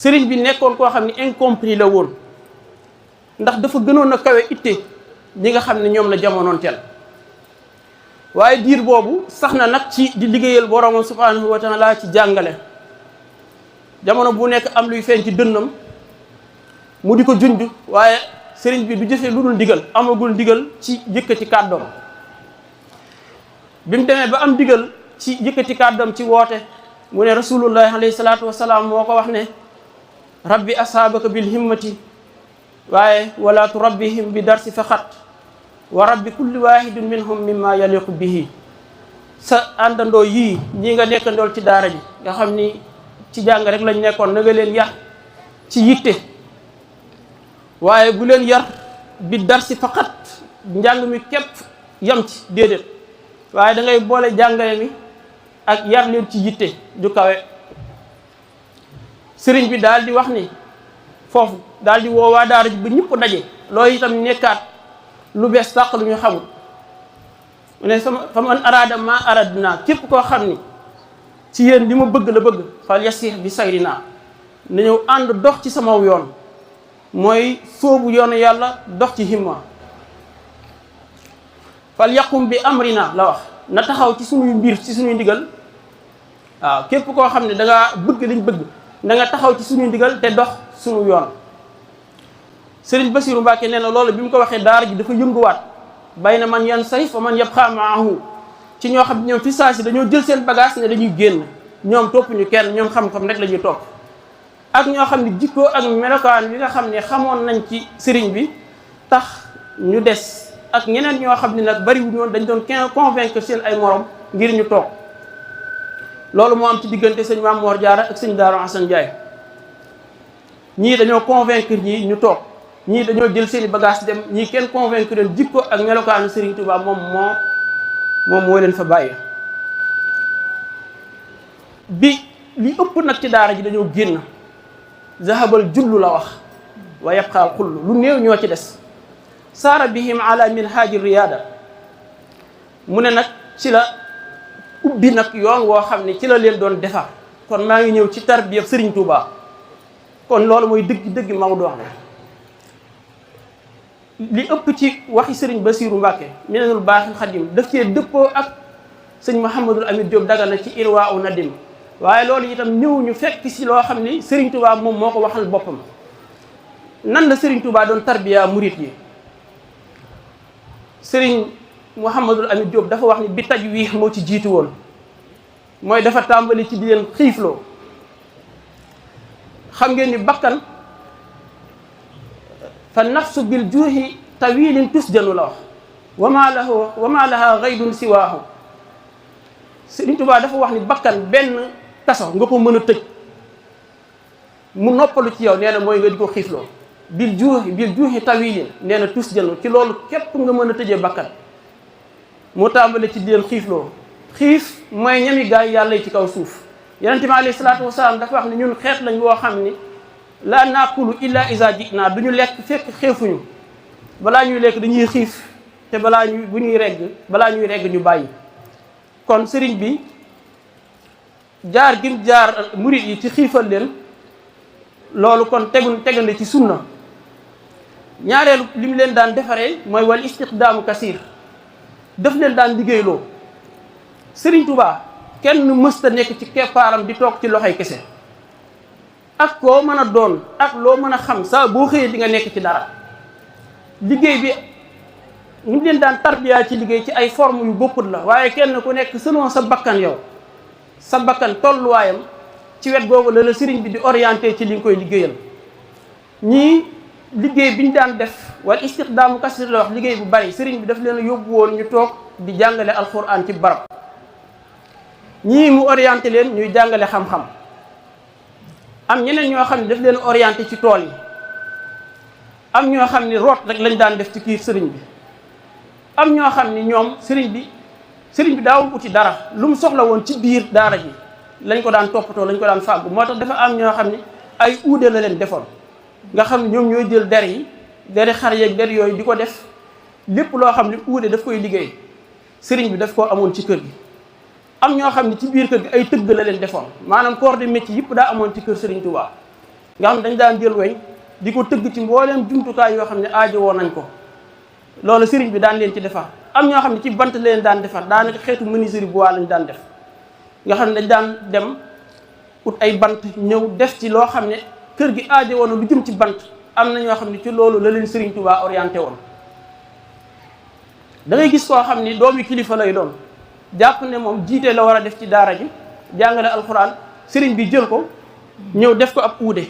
sëriñ bi nekkoon koo xam ne incompris la woon ndax dafa gënoon a kawe itte ñi nga xam ne ñoom la jamonoon teel waaye diir boobu sax na nag ci di liggéeyal boroomam subhanahu wa taala ci jàngale jamono bu nekk am luy feeñ ci dënnam mu di ko junj waaye sëriñ bi du jëfee lu dul ndigal amagul ndigal ci yëkkati kàddoom bi mu demee ba am ndigal ci yëkkati kàddoom ci woote mu ne rasulullahi alayhi salaatu wasalaam moo ko wax ne rabbi ashaabaka bil himmati waaye wala turabbihim bi darsi faqat wa rabbi kulli wahidin minhum mimma yaliqu bihi sa àndandoo yii ñi nga nekkandool ci daara ji nga xam ni ci jàng rek lañ nekkoon na nga leen yar ci yitte waaye bu leen yar bi darsi faqat njàng mi képp yam ci déedéet waaye da ngay boole jàngale mi ak yar leen ci yitte ju kawe sëriñ bi daal di wax ni foofu daal di woo waa daara ji ba ñëpp daje loolu itam nekkaat lu bees sàq lu ñu xamul mu ne sama fa man araada ma aradna képp koo xam ni ci yéen li ma bëgg la bëgg fal yasih bi sayrina na ñëw ànd dox ci sama yoon mooy sóobu yoonu yàlla dox ci himma fal yaqum bi amrina la wax na taxaw ci suñuy mbir ci suñuy ndigal waaw képp koo xam ne da ngaa bëgg liñ bëgg da nga taxaw ci suñuy ndigal te dox suñu yoon Sëriñ Basiru Mbàkke nee na loolu bi mu ko waxee daara ji dafa yënguwaat bay na man yan say fa man yabqa maahu ci ñoo xam ne ñoom fi saa si dañoo jël seen bagage ne dañuy génn ñoom topp ñu kenn ñoom xam-xam rek la ñuy topp ak ñoo xam ne jikkoo ak melokaan bi nga xam ne xamoon nañ ci sëriñ bi tax ñu des ak ñeneen ñoo xam ne nag bariwuñu woon dañ doon convaincre seen ay morom ngir ñu toog loolu moo am ci diggante sëñ Maam Moor Jaara ak sëñ Daaru Asan Njaay ñii dañoo convaincre ñii ñu toog ñii dañoo jël seeni bagage dem ñii kenn convaincre leen jikko ak melokaanu Sëriñ Tuubaa moom moo leen fa bàyyi bi li ëpp nag ci daara ji dañoo génn zahabal jullu la wax wa yabqaal xullu lu néew ñoo ci des saara bihim ala minhaaji riyaada mu ne nag ci la ubbi nag yoon woo xam ne ci la leen doon defar kon maa ngi ñëw ci tarbiyab Sëriñ Tuubaa kon loolu mooy dëgg Maodo wax li ëpp ci waxi sëriñ Basiiru Mbàkke Minanul Baaxil Xadim daf cee dëppoo ak sëñ Mouhamadul Amin Diop Dagana ci Irwaa u Nadim waaye loolu itam ñëw ñu fekk si loo xam ni Sëriñ Tuubaa moom moo ko waxal boppam nan la Sëriñ Tuubaa doon tarbiya murit yi sëriñ Mouhamadul Amin Diop dafa wax ni bi tajwiih moo ci jiitu woon mooy dafa tàmbali ci di leen xiifloo xam ngeen ni bakkan fa nafsu bil juuhi tawilin tusjanu la wax wama laha gaydun siwaahu Sëriñ Tuubaa dafa wax ni bakkan benn kaso nga ko mën a tëj mu noppalu ci yow nee na mooy nga di ko xiifloo bil juuhi tawilin nee na tusjanu ci loolu képp nga mën a tëjee bakkan mu tàmbale ci di leen xiifloo xiif mooy ñami gaay yàlla yi ci kaw suuf Yonent bi alayhi salaatu wasalaam dafa wax ni ñun xeet lañ woo xam ni laa naakulu illa isa jinaa du ñu lekk fekk xeefuñu balaa ñuy lekk dañuy xiif te balaa ñuy regg ñu bàyyi kon sëriñ bi jaar gim jaar murit yi ci xiifal leen loolu kon tegande ci sunna ñaareelu li mu leen daan defaree mooy wal istiqdaamu kasiir daf leen daan liggéeyloo Sëriñ Tuubaa kenn mësta nekk ci keppaaram di toog ci loxoy kese ak koo mën a doon ak loo mën a xam saa boo xëyee di nga nekk ci dara liggéey bi ñu leen daan tarbiya ci liggéey ci ay forme yu bokkut la waaye kenn ku nekk selon sa bakkan yow sa bakkan tolluwaayam ci wet googu la sëriñ bi di orienté ci li nga koy liggéeyal ñii liggéey bi ñu daan def wala istiqdaamu kasir la wax liggéey bu bari sëriñ bi daf leen a yóbbu woon ñu toog di jàngale alxuraan ci barab ñii mu orienté leen ñuy jàngale xam-xam am ñeneen ñoo xam ne daf leen orienté ci tool yi am ñoo xam ne root rek lañ daan def ci kii sëriñ bi am ñoo xam ne ñoom sëriñ bi daawul uti dara lu mu soxla woon ci biir daara ji lañ ko daan toppatoo lañ ko daan fàggu moo tax dafa am ñoo xam ne ay uude la leen defoon nga xam ne ñoom ñooy jël der yi deri xar yeeg der yooyu di ko def lépp loo xam ne uude daf koy liggéey sëriñ bi daf koo amoon ci kër gi am ñoo xam ne ci biir kër gi ay tëgg la leen defoon maanaam corps de métier yëpp daa amoon ci kër Sëriñ Tuubaa nga xam ne dañ daan jël weñ di ko tëgg ci mbooleem jumtukaay yoo xam ne aajo woon nañ ko loolu sëriñ bi daan leen ci defar. am ñoo xam ne ci bant leen daan defar daanaka xeetu menuiserie bois lañ daan def nga xam ne dañ daan dem ut ay bant ñëw def ci loo xam ne kër gi aajo woon lu jëm ci bant am na ñoo xam ne ci loolu la leen Sëriñ Tuubaa orienté woon. da ngay gis koo xam ni doomi kilifa lay doon jàpp ne moom jiite la war a def ci daara ji jàngale alxuraan sëriñ bi jël ko ñëw def ko ab uude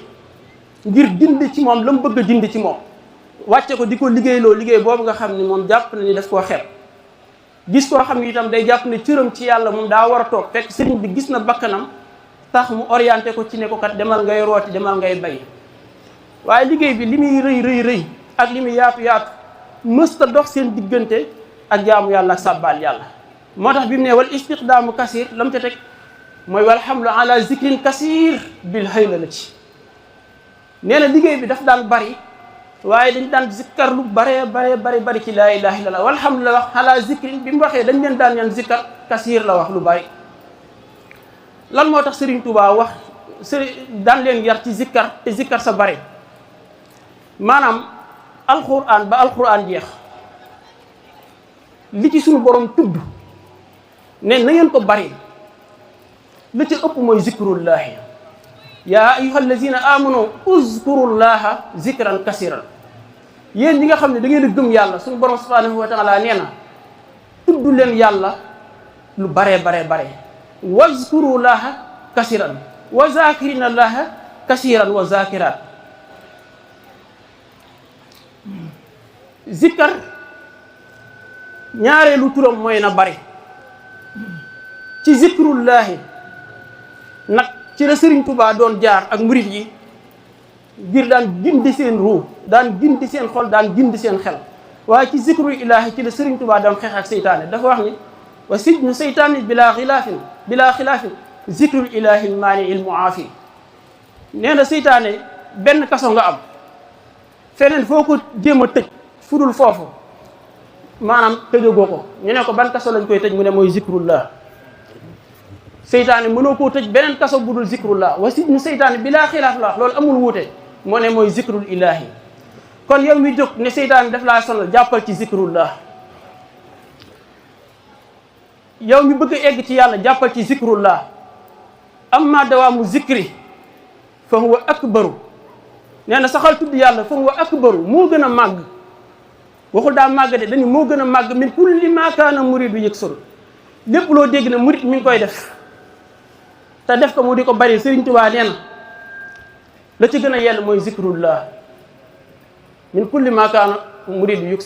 ngir dindi ci moom la mu bëgg a dindi ci moom wàcce ko di ko liggéeyloo liggéey boobu nga xam ni moom jàpp na ni daf koo xeeb. gis koo xam ni itam day jàpp ne cëram ci yàlla moom daa war a toog fekk sëriñ bi gis na bakkanam tax mu orienté ko ci ne ko kat demal ngay rooti demal ngay bay waaye liggéey bi li muy rëy ak li muy yaatu mësta dox seen diggante ak jaamu yàlla ak sàbbaal yàlla. moo tax bi mu ne wal istiqdaamu kasir la mu ca teg mooy wal hamlu ala zikrin kasir bil hayla la ci nee na liggéey bi daf daan bari waaye dañ daan zikkar lu bari ci laa ilaha illallah wal hamlu la wax ala zikrin bi mu waxee dañ leen daan ñaan zikkar kasir la wax lu bari. lan moo tax Serigne Touba wax daan leen yar ci zikkar te zikkar sa bari maanaam alquran ba alquran jeex li ci suñu borom tudd ne na ngeen ko bari la ci ëpp mooy zikrullahi yaa ayyuha allazina amanu uzkurullaha zikran kasiran yéen ñi nga xam ne da ngeen a gëm yàlla suñu borom subhanahu wa taala nee na tudd leen yàlla lu bare wazkurullaha kasiran wa zakirina allaha kasiran wa zakirat zikkar ñaareelu turam mooy na bari ci zikrullahi nag ci la Sëriñ Tuubaa doon jaar ak murit yi ngir daan gindi seen ruu daan gindi seen xol daan gindi seen xel waaye ci zikrul ilaahi ci la Sëriñ Tuubaa daan xeex ak seytaane dafa wax ni wa sijnu seytaani bilaa xilaafin zikrul ilaahi maani il muaafi nee na seytaane benn kaso nga am feneen foo ko jéem a tëj fudul foofu maanaam tëjagoo ko ñu ne ko ban kaso lañ koy tëj mu ne mooy zikrullah seytaane mënoo koo tëj beneen kaso budul zikrullah wa sijnu seytaane bilaa xilaaf la wax loolu amul wuute moo ne mooy zikrul ilaahi kon yow mi jóg ne seytaane daf laa sonal jàppal ci zikrullah yow mi bëgg a egg ci yàlla jàppal ci zikrullah amma dawaamu zikri fa huwa akbaru nee na saxal tudd yàlla fa huwa akbaru moo gën a màgg waxul daa màgg de dañu moo gën a màgg min kulli ma kaana muridu yëg lépp loo dégg ne murid mi ngi koy def te def ko mu di ko bari Sëriñ Tuubaa nee na la ci gën a yell mooy zikrullah min kulli ma kaana muridu yëg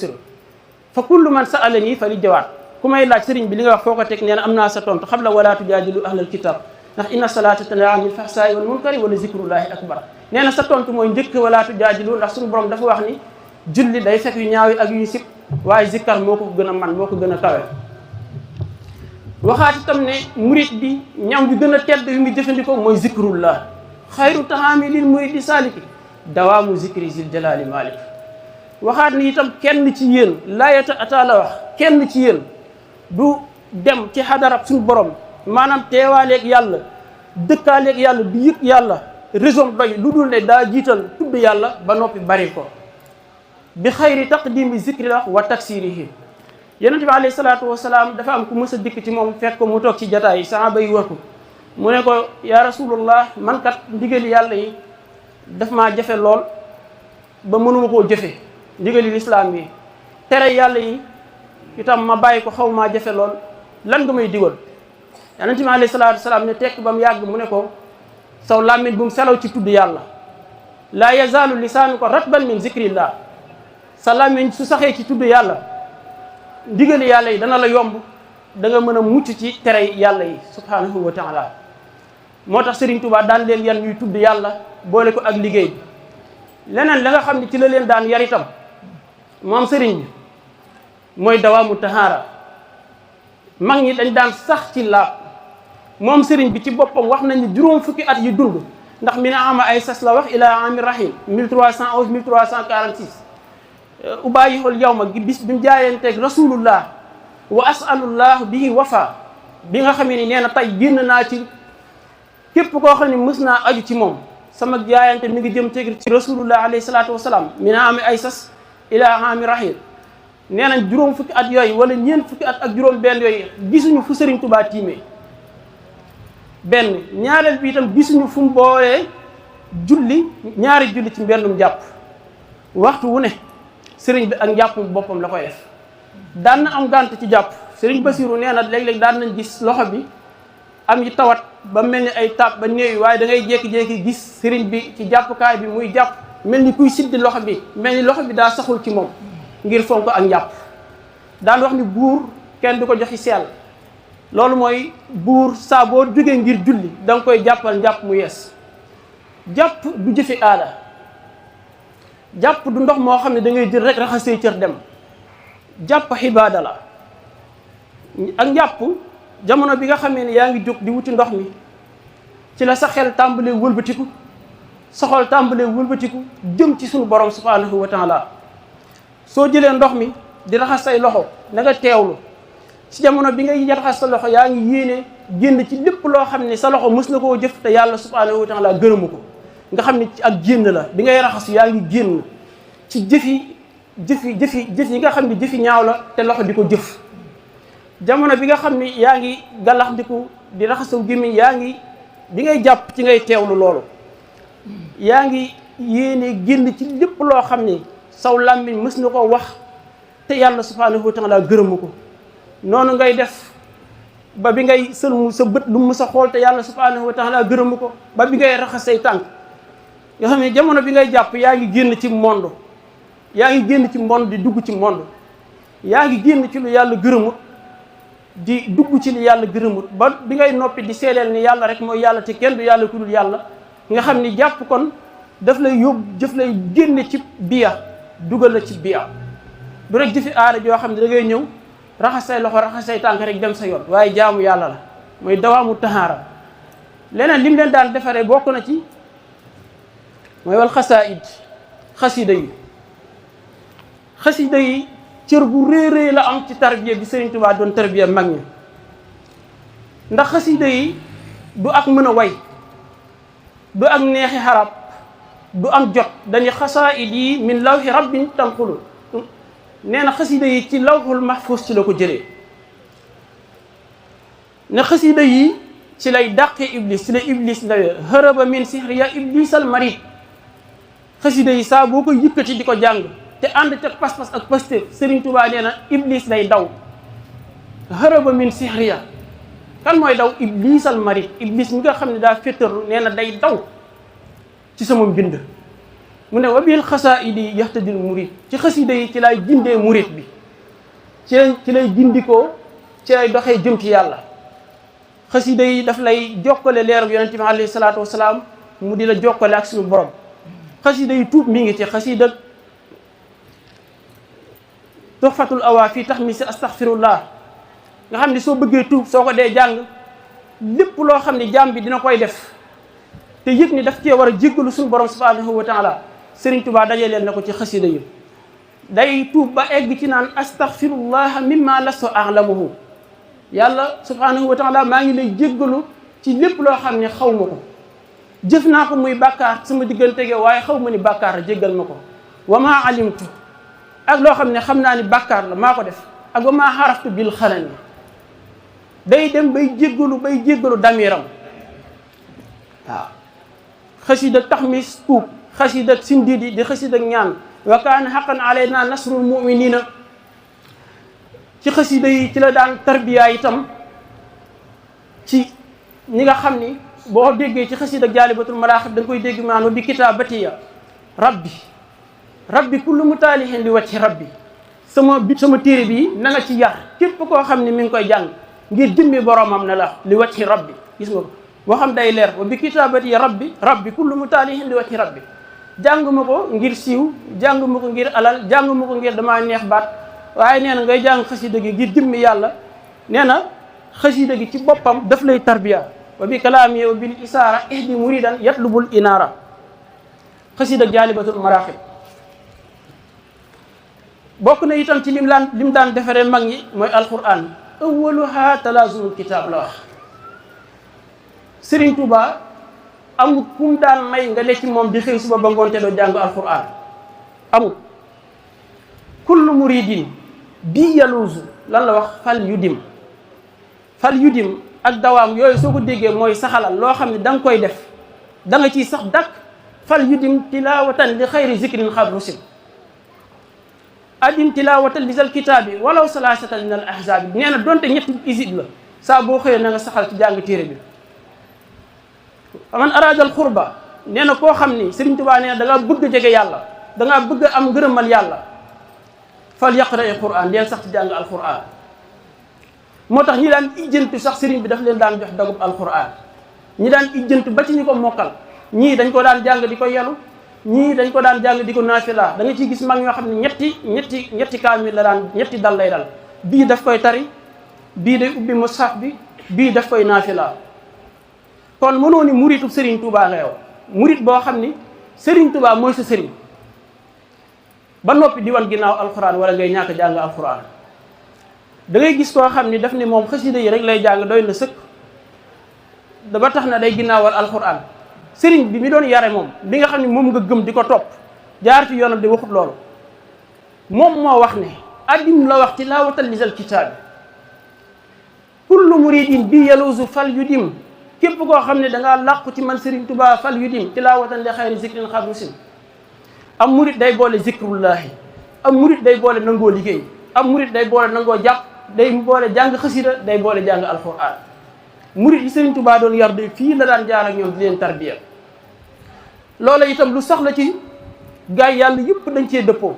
fa kullu man sa'alani fa li jawaat ku may laaj sëriñ bi li nga wax foo ko teg nee na am naa sa tontu xam la wala tujaadilu ahlal kitab ndax inna salaata tanhaa anil fahsaa'i wal munkari wala zikrullahi akbar nee na sa tontu mooy njëkk wala tujaadilu ndax suñu borom dafa wax ni julli day fekk yu ñaaw yi ak yu sib waaye zikkar moo ko gën a man moo ko gën a kawe waxaat itam ne murit bi ñam bi gën a tedd yu muy jëfandikoo mooy zikrullah xayru tahaami lil muridi saaliki dawaamu zikri zil jalaali malik waxaat ni itam kenn ci yéen laayata ata la wax kenn ci yéen du dem ci xadarab suñu borom maanaam teewaaleeg yàlla dëkkaaleeg yàlla du yëg yàlla raison doy lu dul ne daa jiital tudd yàlla ba noppi bari ko bi xayri taqdimi zikri la wa taksirihi yonent bi alayhi salaatu wasalaam dafa am ku mës a dikk ci moom fekk ko mu toog ci jataay yi sahaaba yi wër ko mu ne ko yaa rasulullah man kat ndigali yàlla yi daf maa jafe lool ba mënuma koo jëfe ndigali lislaam yi tere yàlla yi itam ma bàyyi ko xaw maa jafe lool lan nga may digal yonent bi alayhi salaatu wasalaam ne tekk ba mu yàgg mu ne ko saw làmmiñ bu mu selaw ci tudd yàlla laa yazaalu lisaanu ko ratban min zikrillah sa làmmiñ su saxee ci tudd yàlla ndigali yàlla yi dana la yomb da nga mën a mucc ci tere yàlla yi subhanahu wa taala moo tax Serigne Touba daan leen yan ñuy tudd yàlla boole ko ak liggéey bi leneen la nga xam ne ci la leen daan yar itam moom Serigne bi mooy dawaamu tahaara mag ñi dañ daan sax ci laab moom Serigne bi ci boppam wax nañ ni juróom fukki at yi dund ndax mi ne ama ay sas la wax ila ami rahim 1311 1346 ubaayihul yawma gi bis bi mu jaayanteeg rasulullah wa asalullah bihi wafa bi nga xamee ni nee na tey génn naa ci képp koo xam ne mës naa aju ci moom sama jaayante mi ngi jëm ci rasulullah alayhi salaatu wasalaam min aami ay sas ila aami rahil nee nañ juróom fukki at yooyu wala ñeent fukki at ak juróom benn yooyu gisuñu fu Sëriñ Tuubaa tiimee benn ñaareel bi itam gisuñu fu mu boolee julli ñaari julli ci mbennum jàpp waxtu wu ne sëriñ bi ak njàppum boppam la koy def daan na am gànt ci jàpp sëriñ Basiru nee na léeg-léeg daan nañ gis loxo bi am yi tawat ba mel ni ay taab ba néew waaye da ngay jékki-jékki gis sëriñ bi ci jàppukaay bi muy jàpp mel ni kuy siddi loxo bi mel ni loxo bi daa saxul ci moom ngir fonk ak njàpp daan wax ni buur kenn du ko joxi seel loolu mooy buur saa boo jógee ngir julli da nga koy jàppal njàpp mu yees jàpp du jëfi aada jàpp du ndox moo xam ne da ngay jël rek raxas say cër dem jàpp xibaada la ak njàpp jamono bi nga xamee ne yaa ngi jóg di wuti ndox mi ci la sa xel tàmbalee wëlbatiku sa xol tàmbalee wëlbatiku jëm ci suñu borom subhanahu wa taala soo jëlee ndox mi di raxas say loxo na nga teewlu ci jamono bi ngay raxas sa loxo yaa ngi yéene génn ci lépp loo xam ne sa loxo mës na koo jëf te yàlla subhanahu wa taala gërëmu ko nga xam ne ci ak génn la bi ngay raxas yaa ngi génn ci jëf yi nga xam ne jëfi ñaaw la te loxo di ko jëf jamono bi nga xam ni yaa ngi gàllax ndiku di raxasaw gémmiñ yaa ngi bi ngay jàpp ci ngay teewlu loolu yaa ngi yéene génn ci lépp loo xam ne saw làmmiñ mës na koo wax te yàlla subhanahu wa taala gërëmu ko noonu ngay def ba bi ngay sëlmu sa bët lu mu sa xool te yàlla subhanahu wa taala gërëmu ko ba bi ngay raxas say tànk nga xam ne jamono bi ngay jàpp yaa ngi génn ci monde yaa ngi génn ci monde di dugg ci monde yaa ngi génn ci lu yàlla gërëmut di dugg ci li yàlla gërëmut ba bi ngay noppi di seedeel ni yàlla rek mooy yàlla te kenn du yàlla ku dul yàlla nga xam ni jàpp kon daf lay yóbbu jëf lay génne ci biya dugal la ci biya du rek jëfi aada joo xam ne da ngay ñëw raxas say loxo raxas say tànk rek dem sa yoon waaye jaamu yàlla la mooy dawaamu tahaara leneen lim leen daan defaree bokk na ci mooy wal xasaayid xasida yi cër bu réy la am ci tarbiya bi Sëriñ Tuubaa doon tarbiya mag ñi ndax xasida yi du ak mën a way du ak neexi xarab du am jot dañuy xasaayid yi min lawhi rabbin tanqulu nee na xasida yi ci lawhul mahfuz ci la ko jëlee ne xasida yi ci lay dàqee iblis ci la iblis ndawee hërëba min sihriya iblisal marid xasida yi saa boo ko yëkkati di ko jàng te ànd te pas-pas ak pasté Sëriñ Tuubaa nee na iblis day daw hërëba min sihriya kan mooy daw iblisal marid iblis mi nga xam ne daa féttarlu nee na day daw ci sama mbind mu ne wa bil xasaayidi yahtadil murid ci xasida yi ci lay gindee murid bi ci lay gindikoo ci lay doxee jëm ci yàlla xasida yi daf lay jokkale leeru yonent bi alayhi salaatu wasalaam mu di la jokkale ak suñu borom xasida yi tuub mi ngi ci xasida tuhfatul awaa fii taxmisi astaghfirullah nga xam ne soo bëggee tuub soo ko dee jàng lépp loo xam ne jaam bi dina koy def te yëg ni daf cee war a jéggalu suñu borom subhanahu wa taala Sëriñ Tuubaa dajee leen na ko ci xasida yi day tuub ba egg ci naan astaghfirullah mimma lastu a'lamuhu yàlla subhanahu wa taala maa ngi lay jéggalu ci lépp loo xam ne xaw ma ko jëf naa ko muy bàkkaar sama diggantege waaye xaw ma ni bàkkaar la jéggal ma ko wa maa alimtu ak loo xam ne xam naa ni bàkkaar la maa ko def ak wa maa xaraftu bil xalami day dem bay jéggalu damiram waaw xasida taxmis tuub xasida sindidi di xasida ñaan wa kaana xaqan alayna nasrul muminina ci xasida yi ci la daan tarbiya itam ci ñi nga xam ni boo déggee ci xasida jaalibatul maraaxib da nga koy dégg maanaam bi kitaabatiya rabbi kullu mutaalihin li wacci rabbi sama téere bi na nga ci yar képp koo xam ne mi ngi koy jàng ngir jëmmi boromam na la li wacci rabbi gis nga ko boo xam day leer wa bi kitaabatiya rabbi kullu mutaalihin li wacci rabbi jàng ma ko ngir siiw jàng ma ko ngir alal jàng ma ko ngir damaa neex baat waaye nee na ngay jàng xasida gi ngir jëmmi yàlla nee na xasida gi ci boppam daf lay tarbiya wa bi kalaami wa bil isaara ihdi muridan yatlubul inaara xasida jaalibatul maraaxib bokk na itam ci lim daan defaree mag ñi mooy alquran awwaluha talaazumul kitaab la wax Sëriñ Tuubaa amul kum daan may nga ne ci moom di xëy suba ba ngoonte doo jàng alquran amul. kullu muridin bi yaluusu lan la wax fal yudim ak dawaam yooyu soo ko déggee mooy saxalal loo xam ne da nga koy def da nga ciy sax dakk fal yudim tilawatan li xayri zikrin xad rusim adim tilawatan lisal kitaabi walaw salasatan min al ahzabi nee na donte ñetti isib la saa boo xëyee na nga saxal ci jàng téere bi. man aradal xurba nee na koo xam ni Sëriñ Tuubaa nee na da ngaa bëgg a jege yàlla da ngaa bëgg a am ngërëmal yàlla fal yaqra quran deel sax ci jàng alquran. moo tax ñi daan ijjantu sax sëriñ bi daf leen daan jox dagub alquran ñi daan ijjantu ba ci ñu ko mokkal ñii dañ ko daan jàng di ko yelu ñii dañ ko daan jàng di ko naafila da nga ciy gis mag ñoo xam ne ñetti kaamil la daan ñetti dal lay dal bii daf koy tari bii day ubbi mushaf bi bii daf koy naafila. kon mënoo ni muritu Serigne Touba nga yow murit boo xam ni Serigne Touba mooy sa sëriñ ba noppi di wan ginnaaw alxuraan wala ngay ñàkk jàng alxuraan. da ngay gis koo xam ni daf ni moom xasida yi rek lay jàng doy na sëkk ba tax na day ginnaawal alxuraan sëriñ bi mi doon yare moom bi nga xam ne moom nga gëm di ko topp jaar ci yoonam di waxut loolu moom moo wax ne addim la wax tilaawatan lisal kitaabi kullu muridin bi yaluusu fal yudim képp koo xam ne dangaa làqu ci man Sëriñ Tuubaa fal yudim tilaawatan li xayri zikrin xadusin am murid day boole zikrullahi am murid day boole nangoo liggéey am murid day boole nangoo jàpp day boole jàng xasida day boole jàng alxuraan murid yi Sëriñ Tuubaa doon yar de fii la daan jaar ak ñoom di leen tarbiya loola itam lu soxla ci gaay yàlla yëpp dañ cee dëppoo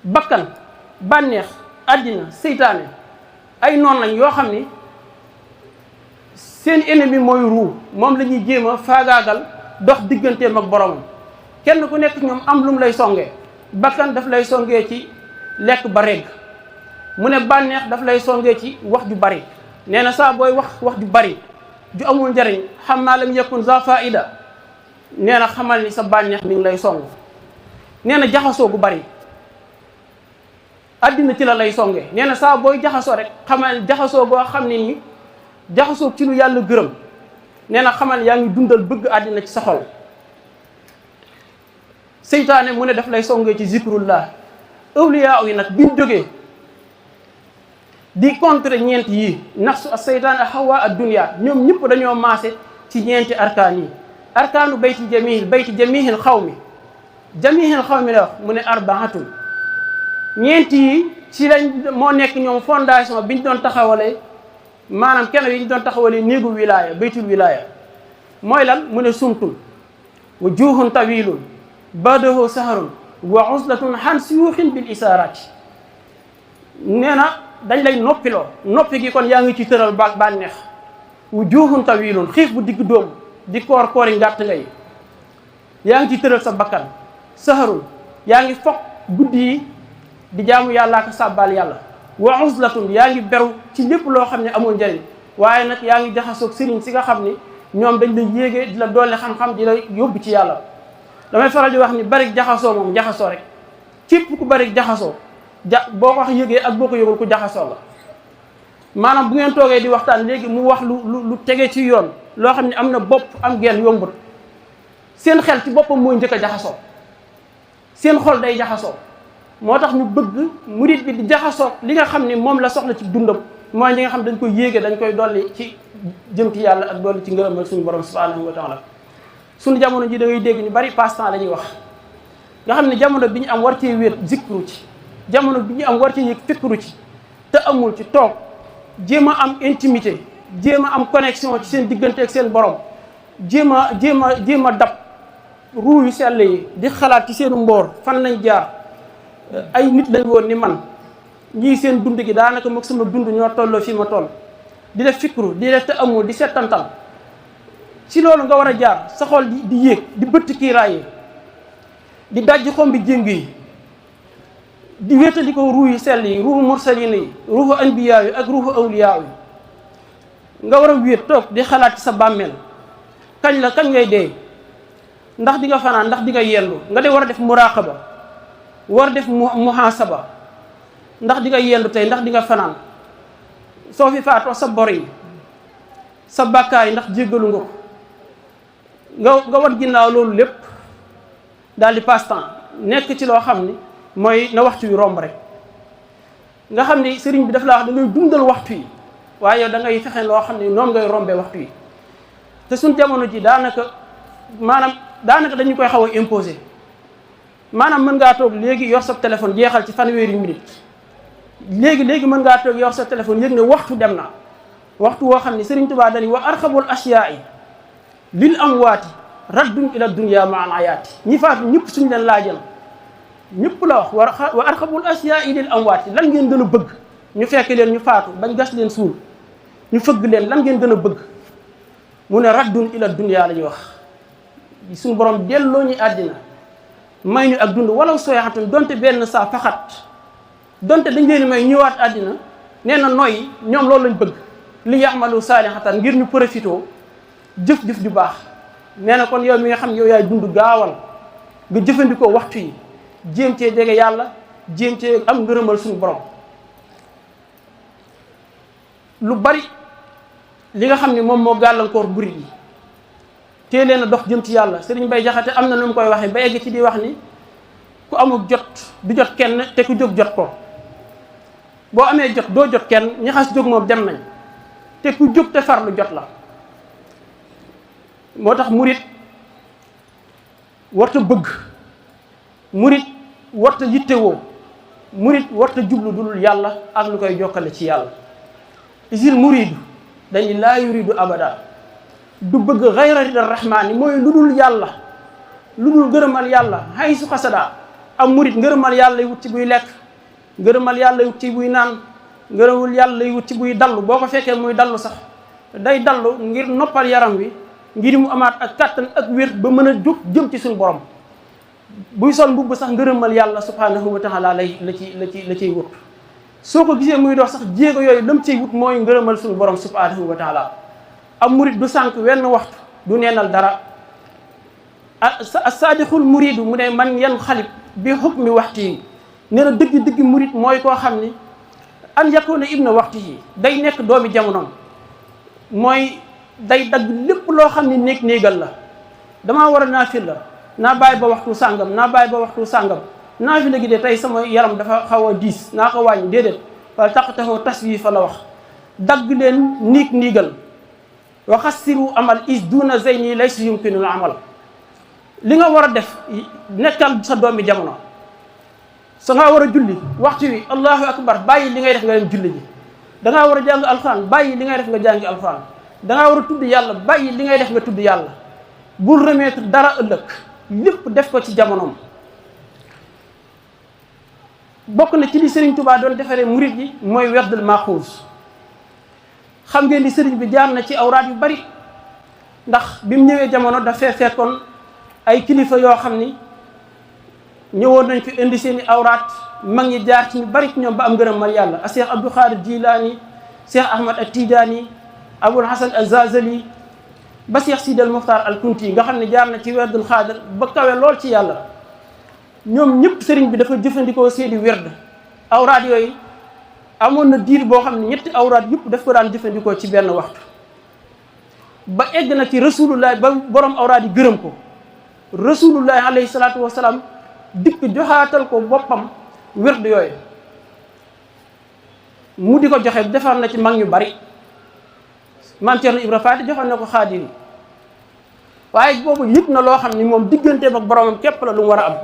bakkan bànneex àddina seytaane ay noon lañ yoo xam ni seen ennemi mooy ruu moom la ñuy jéem a faagaagal dox digganteem ak boromam kenn ku nekk ñoom am lu mu lay songee bakkan daf lay songee ci lekk ba regg mu ne bànneex daf lay songee ci wax ju bari nee na saa booy wax ju bari ju amul njariñ xam naa lam yakun za faida nee na xamal ni sa bànneex mi ngi lay song nee na jaxasoo gu bari àddina ci la lay songe nee na saa booy jaxasoo rek xamal jaxasoo boo xam ne ni jaxasoo ci lu yàlla gërëm nee na xamal yaa ngi dundal bëgg àddina ci sa xol seytaane mu ne daf lay songee ci zikrullah awliyaa yi nag biñ jógee di contre ñeent yi nafsu ak seytaan ak hawa ak dunya ñoom ñëpp dañoo maase ci ñeenti arkaan yi arkaanu bayti jamihil xawmi la wax mu ne arbaatun ñeent yi ci lañ moo nekk ñoom fondation biñ doon taxawalee maanaam kenn yi ñu doon taxawalee néegu wilaya baytul wilaya mooy lan mu ne sumtun wa juuhun tawilun badahu saharun wa uslatun han siyuuxin bil isaaraati nee na dañ lay noppiloo noppi gi kon yaa ngi ci tëral bànneex wu juuxun tawilun xiif bu digg dóom di koori ngàtt ngay yaa ngi ci tëral sa bakkan saharun yaa ngi foog guddi yi di jaamu yàllaa ko sàbbaal yàlla wa uslatun yaa ngi beru ci lépp loo xam ne amul njëriñ waaye nag yaa ngi jaxasoog sëriñ si nga xam ni ñoom dañ la yéegee di la doole xam-xam di la yóbbu ci yàlla damay faral di wax ni bari jaxasoo moom jaxasoo rek képp ku bari jaxasoo boo ko wax yëgee ak boo ko yëgul ku jaxasoo la maanaam bu ngeen toogee di waxtaan léegi mu wax lu tege ci yoon loo xam ne am na bopp am genn yombut seen xel ci boppam mooy njëkk a jaxasoo seen xol day jaxasoo moo tax ñu bëgg murit bi di jaxasoo li nga xam ne moom la soxla ci dundam mooy ñi nga xam dañ koy yéege dañ koy dolli ci jëm ci yàlla ak dolli ci ngërëmal suñu borom subhanahu wa taala suñu jamono ji da ngay dégg ñu bari passe-temps la ñuy wax nga xam ne jamono bi ñu am war cee wéet zikru ci jamono bi ñu am war cee yëg fikru ci te amul ci toog jéem a am intimité jéem a am connexion ci seen diggante ak seen borom jéem a dab ruu yu sell yi di xalaat ci seenu mboor fan lañ jaar ay nit lañ woon ni man ñii seen dund gi daanaka moog sama dund ñoo tolloo fii ma toll di def fikru di def te amul di settantal ci loolu nga war a jaar sa xol di yéeg di bëtt kiiraay yi di dajji xombi jéng yi di wéetali ko ruu yu sell yi ruuhu mursalin yi ruuhu anbiyaa yi ak ruuhu awliyaa yi nga war a wéet toog di xalaat ci sa bàmmeel kañ ngay dee ndax di nga fanaan ndax di nga yendu nga de war a def muraqaba war def muhasaba ndax di nga yendu tey ndax di nga fanaan soo fi faatoo sa bor yi sa bàkkaar yi ndax jéggalu nga ko nga wat ginnaaw loolu lépp daal di passe temps nekk ci loo xam ni mooy na waxtu wi romb rek nga xam ni sëriñ bi daf laa wax da ngay dundal waxtu yi waaye yow da ngay fexe loo xam ne noonu ngay rombee waxtu yi te suñ jamono ji daanaka dañu koy xaw a imposer maanaam mën ngaa toog léegi yor sa téléphone jeexal ci fanweeri minute léegi mën ngaa toog yor sa téléphone yëg ne waxtu dem na waxtu woo xam ne Sëriñ Tuubaa dañuy wa arxabul asyaai lil amwaati raddun ila dunya ma al ayaati ñi faatu ñëpp suñ leen laajal ñëpp la wax wa arxabul asyaai lil amwaati lan ngeen gën a bëgg ñu fekk leen ñu faatu bañ gas leen suul ñu fëgg leen lan ngeen gën a bëgg mu ne raddun ila dunya la ñuy wax suñu borom delloo ñu àddina may ñu ak dund walaw sooyaxatan donte benn saa faxat donte dañ leen may ñëwaat àddina nee na nooy ñoom loolu lañ bëgg li yaxmalu saalihatan ngir ñu profitoo jëf-jëf ju baax nee na kon yow mi nga xam ne yow yaay dund gaawal nga jëfandikoo waxtu yi jéem cee jege yàlla jéem cee am ngërëmal suñu borom lu bari li nga xam ne moom moo gàllankoor murit yi tee leen a dox jëm ci yàlla Sëriñ Bay Jaxate am na nu mu koy waxee ba egg ci di wax ni ku amul jot du jot kenn te ku jóg jot ko boo amee jot doo jot kenn ñi xas jóg moom dem nañ te ku jóg te farlu jot la moo tax murit warta bëgg murit warta yittewoo murit warta jublu dul yàlla ak lu koy jokkale ci yàlla isil muridu dañu laa yuridu abada du bëgg xayra ridar rahmaani mooy lu dul yàlla lu dul ngërëmal yàlla xay su xasada am murit ngërëmal yàlla lay wut ci buy lekk ngërëmal yàlla lay wut ci buy naan ngërëmul yàlla lay wut ci buy dallu boo ko fekkee muy dallu sax day dallu ngir noppal yaram wi ngir mu amaat ak kàttan ak wér ba mën a jóg jëm ci suñu borom buy sol mbubb sax ngërëmal yàlla subhanahu wa taala la ciy wut soo ko gisee muy dox sax jéego yooyu lam ciy wut mooy ngërëmal suñu borom subhanahu wa taala am murit du sànq wenn waxtu du neenal dara as-saadiqul muridu mu ne man yan xalib bi hukmi waxtu yi nee na dëgg murit mooy koo xam ni an yakuna ibna waxtu yi day nekk doomi jamonoom mooy day dagg lépp loo xam ni néegal la damaa war a naafil la naa bàyyi ba waxtu sàngam naafila gi de tey sama yaram dafa xaw a diis naa ko wàññi déedéet wala taqtahu taswifa la wax dagg leen niigal wa xassiru amal is duna zeyni laysa yumkinul amal li nga war a def nekkal sa doomi jamono sa nga war a julli waxtu wi allahu akbar bàyyi li ngay def nga dem julli ji dangaa war a jàng alxuraan bàyyi li ngay def nga jàngi alxuraan dangaa war a tudd yàlla bàyyi li ngay def nga tudd yàlla bul remettre dara ëllëg lépp def ko ci jamonoom bokk na ci li Sëriñ Tuubaa doon defaree murit yi mooy werdul maxuus xam ngeen ni sëriñ bi jaar na ci awraat yu bari ndax bi mu ñëwee jamono dafay fekkoon ay kilifa yoo xam ni ñëwoon nañ fi indi seeni awraat mag ñi jaar ci ñu bari ci ñoom ba am ngërëmal yàlla a Cheikh Abdou Khadir Jilaani Cheikh Ahmad At-Tijaani Abul Hasan Az-Zazali ba Cheikh Sidal Muxtaar Al-Kunti nga xam ne jaar na ci werdul xaadir ba kawe lool ci yàlla ñoom ñëpp sëriñ bi dafa jëfandikoo seeni werd awraat yooyu amoon na diir boo xam ne ñetti awraat yëpp daf ko daan jëfandikoo ci benn waxtu ba egg na ci rasulullah ba borom awraat yi gërëm ko rasulullah alayhi salaatu wasalaam dikk joxaatal ko boppam werd yooyu mu di ko joxe defar na ci mag ñu bari maam Cerno Ibra Faati joxoon na ko xaadir yi waaye boobu yëpp na loo xam ni moom digganteem ak boromam képp la lu mu war a am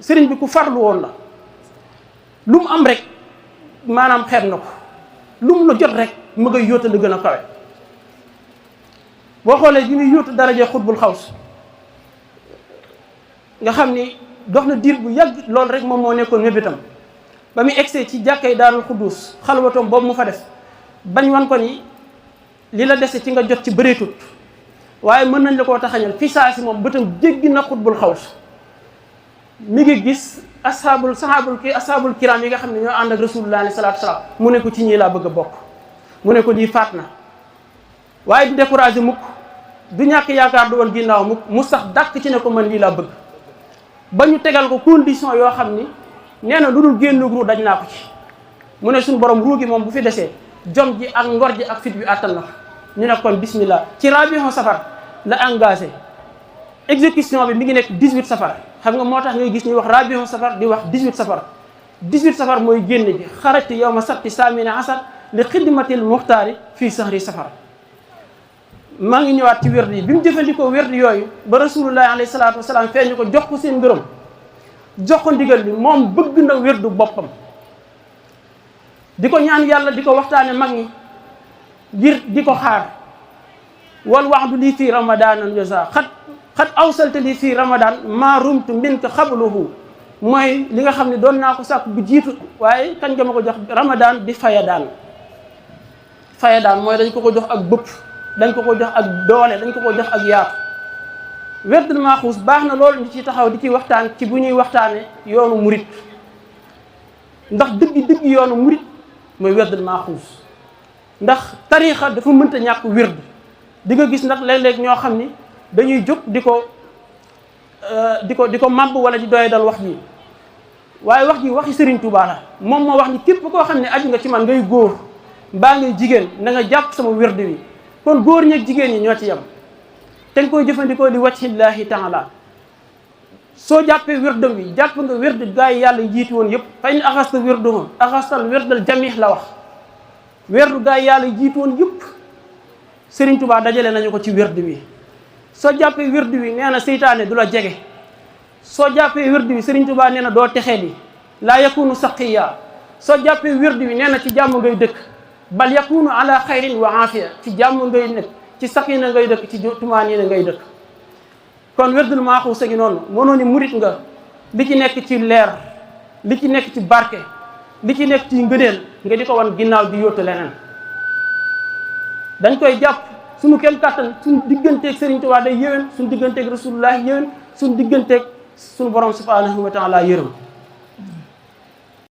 sëriñ bi ku farlu woon la lu mu am rek maanaam xeeb na ko lu mu la jot rek mu ngay yóota la gën a kawe boo xoolee bi muy yóotu daraje xutbul xaws nga xam ni dox na diir bu yàgg loolu rek moom moo nekkoon mébétam ba muy egsee ci jàkkay Daarul Xuddus xalwatoom boobu mu fa def bañ wan ko ni li la dese ci nga jot ci bëreetut waaye mën nañ la koo taxañal fi saa si moom bëtam jéggi na xutbul xaws mi ngi gis ashaabul kiram yi nga xam ne ñoo ànd ak rasulullah alayhi salaatu salaam mu ne ko ci ñii laa bëgg a bokk mu ne ko lii faat na waaye du découragé mukk du ñàkk yaakaar du woon ginnaaw mukk mu sax dàkk ci ne ko man lii laa bëgg ba ñu tegal ko condition yoo xam ni nee na lu dul génn ru daj naa ko ci mu ne suñu borom ruu gi moom bu fi desee jom ji ak ngor ji ak fit bi àttan na ko ñu ne kon bismillah ci rabiul safar la engagé exécution bi mi ngi nekk 18 safar xam nga moo tax ngay gis ñuy wax rabiul safar di wax 18 safar 18 safar mooy génn ji xarajtu yawma sabti saamina asar li xidmatil muxtaari fii sahri safar maa ngi ñëwaat ci wérd yi bi mu jëfandikoo wérd yooyu ba rasulullahi alayhi salaatu wasalaam feeñu ko jox ko seen ngërëm jox ko ndigal bi moom bëgg na wérdu boppam di ko ñaan yàlla di ko waxtaane mag ñi ngir di ko xaar wal waxdu lii fii ramadanan jaza xat awsalta lii fii ramadan maa rumtu min ka xabluhu mooy li nga xam ne doon naa ko sàkk bu jiitu waaye kañ nga ma ko jox ramadan di fayadaan mooy dañ ko jox ak bëpp dañ ko jox ak doole dañ ko jox ak yaatu werdul maaxuus baax na loolu ñu ci taxaw di ci waxtaan ci bu ñuy waxtaane yoonu murit ndax dëgg yoonu murit mooy werdul maaxuus ndax tariixa dafa mënta ñàkk werd di nga gis nag léeg-léeg ñoo xam ni dañuy jóg di ko màbb wala di doye dal wax ji waaye wax ji waxi Serigne Touba la moom moo wax ni képp koo xam ne aju nga ci man ngay góor mbaa ngay jigéen na nga jàpp sama werd wi kon góor ñeeg jigéen ñi ñoo ci yem te nga koy jëfandikoo di wajhillahi taala soo jàppee werdam wi jàpp nga werd gaa yi yàlla jiitu woon yëpp fa in axasta werduhum axastal werdal jamih la wax werdu gaa yi yàlla jiitu woon yëpp Serigne Touba dajale nañu ko ci werd wi soo jàppee werd wi nee na seytaane du la jege soo jàppee werd wi Serigne Touba nee na doo texee di laa yakunu saqiya soo jàppee werd wi nee na ci jàmm ngay dëkk bal yakunu ala xayrin wa aafiya ci jàmm ngay nekk ci sakina ngay dëkk ci tumaaniina ngay dëkk kon werdul maaxuus a ngi noonu mënoo ni murit nga li ci nekk ci leer li ci nekk ci barke li ci nekk ci ngëneel nga di ko wan ginnaaw di yóotu leneen dañ koy jàpp suñu kem kàttan suñu digganteeg Serigne Touba day yéwén suñu digganteeg rasulullah yéwén suñu digganteeg suñu borom subhanahu wa taala yërëm